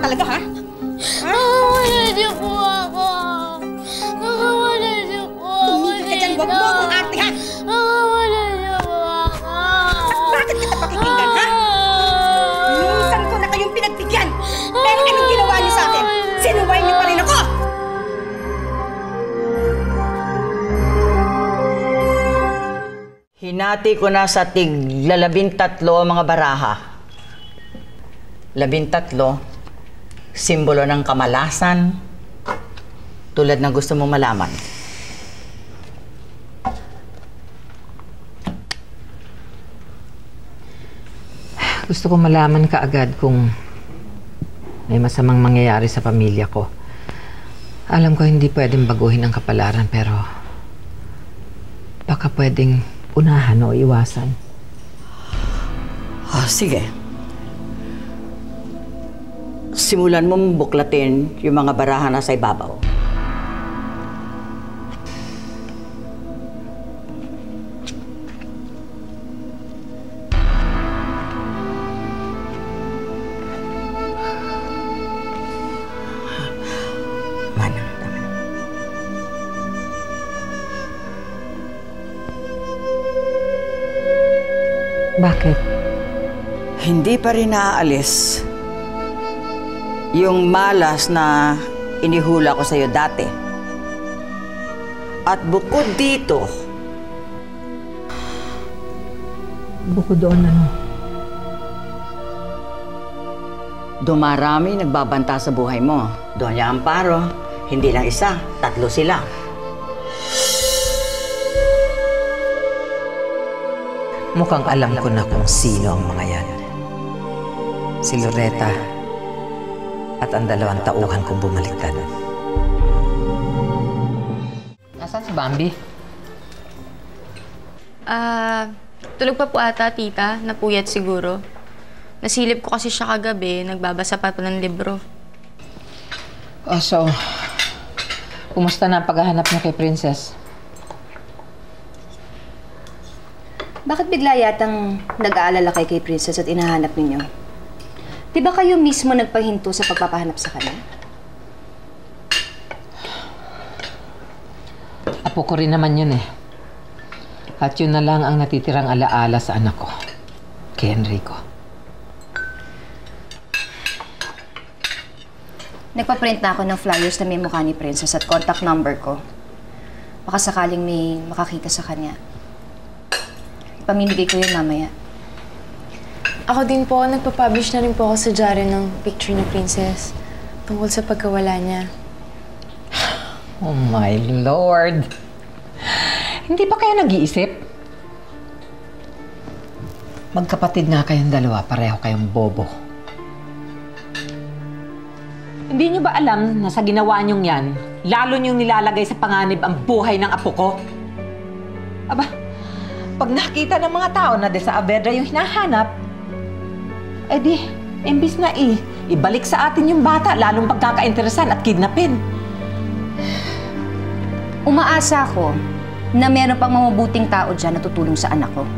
talaga, ha? Wala niyo po ako. Wala niyo po ako. Tumigil ka dyan, huwag mo akong artihan! Wala niyo po ako. Bakit kita pakikinggan, ha? Minsan ko na kayong pinagbigyan! Pero anong ginawa niyo sa akin? Sinuway niyo pa rin ako! Hinati ko na sa tig-13 mga baraha. 13, simbolo ng kamalasan, tulad ng gusto mong malaman. Gusto ko malaman kaagad kung may masamang mangyayari sa pamilya ko. Alam ko hindi pwedeng baguhin ang kapalaran, pero baka pwedeng unahan o iwasan. Oh, sige. Simulan mong buklatin yung mga baraha na sa ibabaw. Bakit? Hindi pa rin naaalis yung malas na inihula ko sa'yo dati. At bukod dito, bukod doon ano? dumarami nagbabanta sa buhay mo. Doña Amparo, hindi lang isa, 3 sila. Mukhang alam ko na kung sino ang mga yan. Si Loretta at ang 2 tauhan kong bumaliktad. Nasaan si Bambi? Tulog pa po ata, tita. Napuyat siguro. Nasilip ko kasi siya kagabi. Nagbabasa pa ng libro. Oh, so, kumusta na ang paghahanap niya kay Princess? Bakit bigla yatang nag-aalala kay Princess at inahanap ninyo? Di ba kayo mismo nagpahinto sa pagpapahanap sa kanya? Apo ko rin naman yun eh. At yun na lang ang natitirang alaala sa anak ko, kay Enrico. Nagpa-print na ako ng flyers na may mukha ni Princess at contact number ko. Baka sakaling may makakita sa kanya. Pamimigay ko yun mamaya. Ako din po, nagpa-publish na rin po ako sa diary ng picture ni Princess tungkol sa pagkawala niya. Oh my Lord! Hindi ba kayo nag-iisip? Magkapatid nga kayong 2, pareho kayong bobo. Hindi niyo ba alam na sa ginawa niyong yan, lalo niyong nilalagay sa panganib ang buhay ng apo ko? Aba, pag nakita ng mga tao na de sa Avedra yung hinahanap, edi, imbis na ibalik sa atin yung bata, lalong pagkakainteresan at kidnapin. Umaasa ako na meron pang mabubuting tao dyan na tutulong sa anak ko.